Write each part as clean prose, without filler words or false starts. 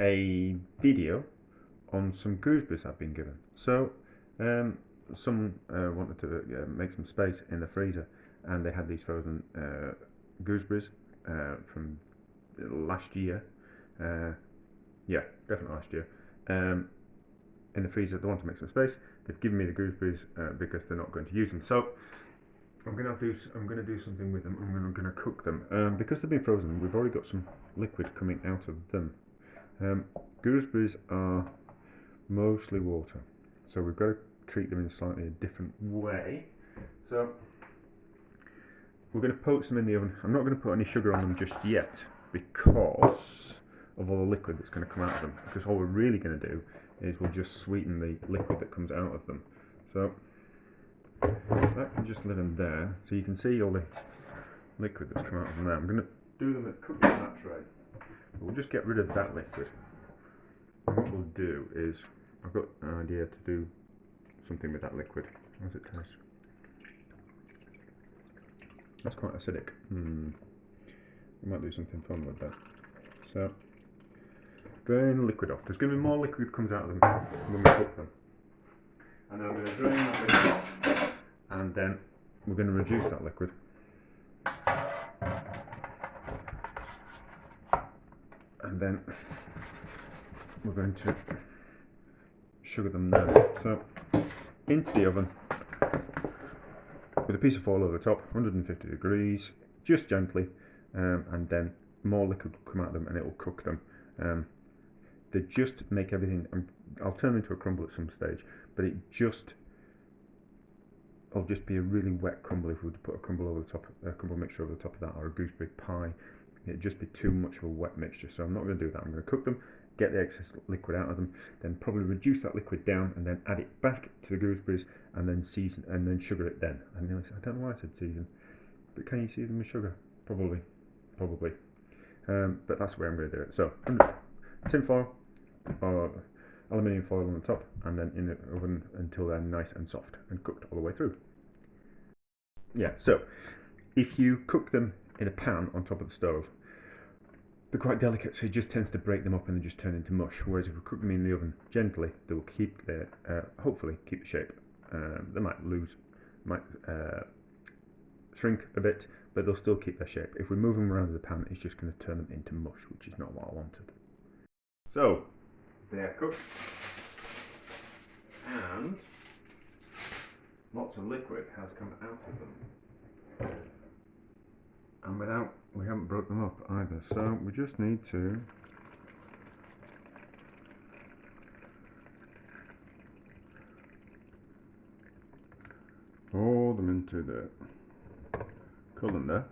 a video on some gooseberries I've been given. So someone wanted to make some space in the freezer, and they had these frozen gooseberries from last year. Yeah, definitely last year. In the freezer, they want to make some space. They've given me the gooseberries because they're not going to use them. So I'm going to do something with them. I'm going to cook them because they've been frozen. We've already got some liquid coming out of them. Gooseberries are mostly water, so we've got to treat them in slightly a different way. So we're going to poach them in the oven. I'm not going to put any sugar on them just yet because of all the liquid that's going to come out of them. Because all we're really going to do is we'll just sweeten the liquid that comes out of them. So that can just live in there, so you can see all the liquid that's come out of them there. I'm going to do them at cooking in that tray. But we'll just get rid of that liquid. And what we'll do is, I've got an idea to do something with that liquid. How does it taste? That's quite acidic. We might do something fun with that. So, drain the liquid off. There's going to be more liquid comes out of them when we cook them. And then I'm going to drain that liquid off, and then we're going to reduce that liquid. And then we're going to sugar them now. So into the oven with a piece of foil over the top, 150 degrees, just gently, and then more liquid will come out of them and it will cook them. They just make everything. I'll turn them into a crumble at some stage, but it'll just be a really wet crumble if we were to put a crumble over the top, a crumble mixture over the top of that, or a gooseberry pie. It'd just be too much of a wet mixture, so I'm not going to do that. I'm going to cook them, get the excess liquid out of them, then probably reduce that liquid down, and then add it back to the gooseberries, and then season, and then sugar it then. And I don't know why I said season, but can you season with sugar? Probably. But that's the way I'm going to do it. So, tin foil, or aluminium foil on the top, and then in the oven until they're nice and soft and cooked all the way through. Yeah, so if you cook them in a pan on top of the stove, they're quite delicate, so it just tends to break them up and they just turn into mush. Whereas if we cook them in the oven gently, they will keep their, hopefully keep the shape. They might shrink a bit, but they'll still keep their shape. If we move them around the pan, it's just going to turn them into mush, which is not what I wanted. So they are cooked, and lots of liquid has come out of them. And we haven't broke them up either, so we just need to pour them into the colander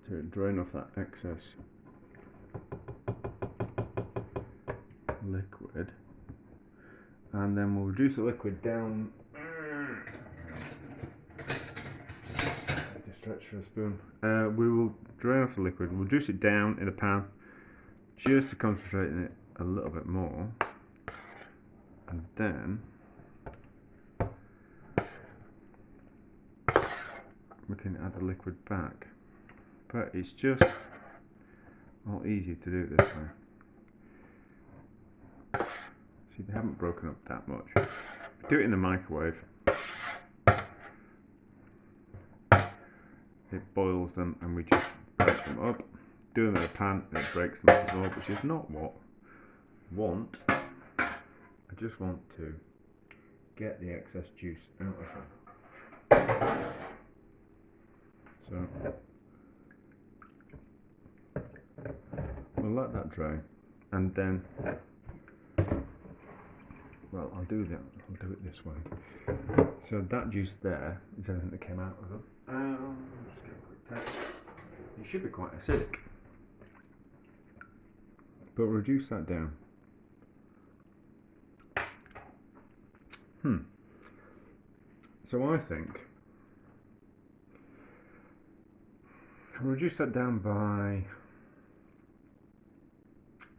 to drain off that excess liquid, and then we'll reduce the liquid down. Stretch for a spoon. We will drain off the liquid, we'll reduce it down in a pan just to concentrate on it a little bit more, and then we can add the liquid back. But it's just not easy to do it this way. See, they haven't broken up that much. Do it in the microwave. It boils them and we just break them up. Do them in a pan and it breaks them up as well, which is not what I want. I just want to get the excess juice out of them. So we'll let that dry, and then, well, I'll do it this way. So that juice there is everything that came out of them. Just give a quick taste. It should be quite acidic, but reduce that down. So I think I'll reduce that down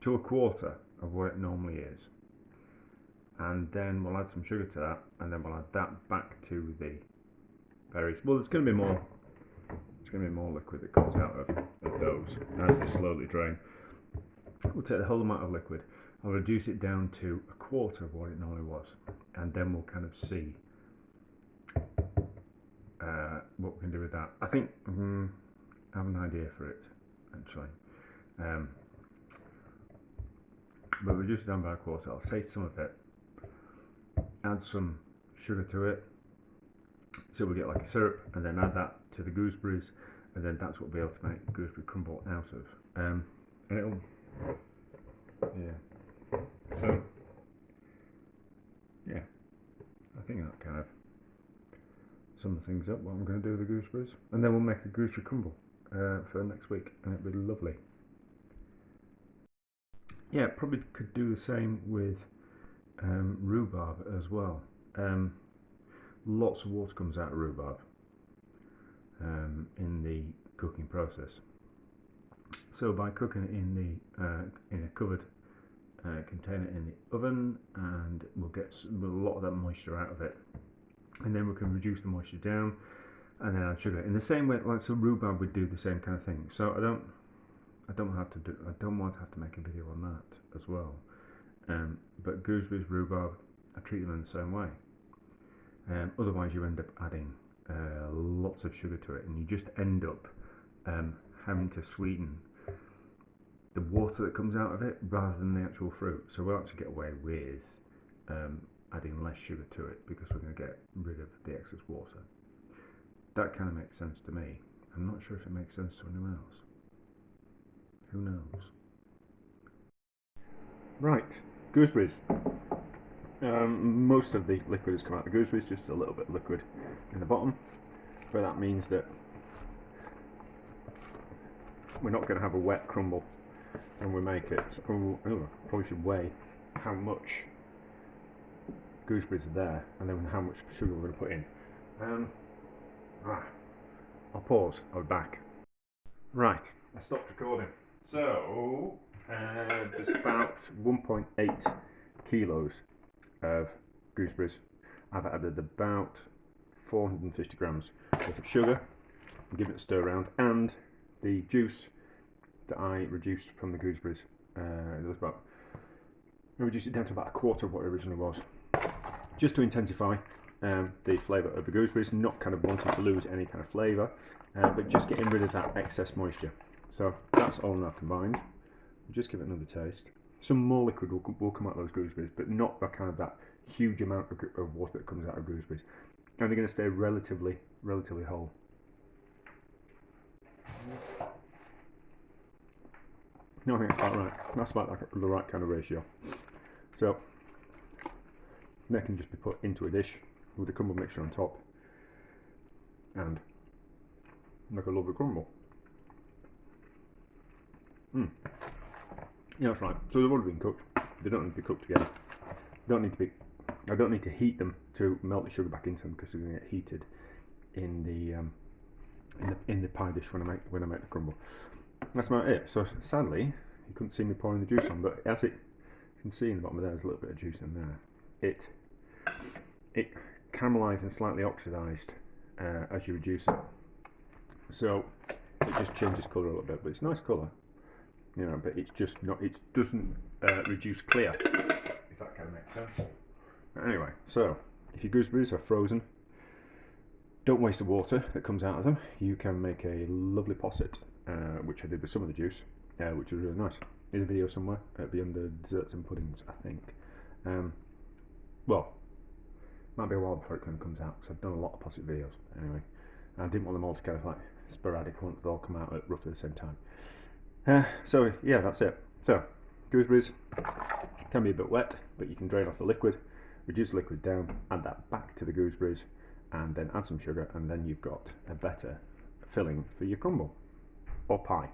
to a quarter of what it normally is, and then we'll add some sugar to that, and then we'll add that back to the berries. Well, there's going to be more liquid that comes out of those as they slowly drain. we'll take the whole amount of liquid, I'll reduce it down to a quarter of what it normally was, and then we'll kind of see what we can do with that. I think I have an idea for it, actually. But reduce it down by a quarter. I'll save some of it, add some sugar to it, so we get like a syrup, and then add that to the gooseberries, and then that's what we'll be able to make gooseberry crumble out of. And it'll, yeah. So, yeah, I think that kind of sums things up. What I'm going to do with the gooseberries, and then we'll make a gooseberry crumble for next week, and it'll be lovely. Yeah, probably could do the same with rhubarb as well. Lots of water comes out of rhubarb in the cooking process. So by cooking it in a covered container in the oven, and we'll get a lot of that moisture out of it, and then we can reduce the moisture down, and then add sugar in the same way. Like, so rhubarb would do the same kind of thing. So I don't want to have to make a video on that as well. But gooseberries, rhubarb, I treat them in the same way. Otherwise, you end up adding lots of sugar to it, and you just end up having to sweeten the water that comes out of it rather than the actual fruit. So we'll actually get away with adding less sugar to it, because we're going to get rid of the excess water. That kind of makes sense to me. I'm not sure if it makes sense to anyone else. Who knows? Right, gooseberries. Most of the liquid has come out of the gooseberries, just a little bit of liquid in the bottom, but that means that we're not going to have a wet crumble when we make it. So, probably should weigh how much gooseberries are there, and then how much sugar we're going to put in. I'll pause, I'll be back. Right, I stopped recording. So, there's about 1.8 kilos of gooseberries. I've added about 450 grams worth of sugar, give it a stir around, and the juice that I reduced from the gooseberries. I reduced it down to about a quarter of what it originally was, just to intensify the flavour of the gooseberries, not kind of wanting to lose any kind of flavour, but just getting rid of that excess moisture. So that's all now combined. We'll just give it another taste. Some more liquid will come out of those gooseberries, but not the kind of that huge amount of water that comes out of gooseberries. And they're going to stay relatively whole. No, I think that's about right. That's about like the right kind of ratio. So they can just be put into a dish with the crumble mixture on top, and make a lovely crumble. Yeah, that's right. So they've already been cooked. They don't need to be cooked together. I don't need to heat them to melt the sugar back into them, because they're going to get heated in the pie dish when I make the crumble. That's about it. So sadly, you couldn't see me pouring the juice on, but as you can see in the bottom of there's a little bit of juice in there. It caramelised and slightly oxidised as you reduce it, so it just changes colour a little bit, but it's a nice colour, you know. But it's just not. It doesn't reduce clear, if that kind of makes sense. Anyway, so if your gooseberries are frozen, don't waste the water that comes out of them. You can make a lovely posset, which I did with some of the juice, which was really nice. There's a video somewhere. It'll be under desserts and puddings, I think. Well, might be a while before it kind of comes out, because I've done a lot of posset videos. Anyway, I didn't want them all to kind of like sporadic. I wanted to all come out at roughly the same time. So yeah, that's it. So gooseberries can be a bit wet, but you can drain off the liquid, reduce the liquid down, add that back to the gooseberries, and then add some sugar, and then you've got a better filling for your crumble or pie.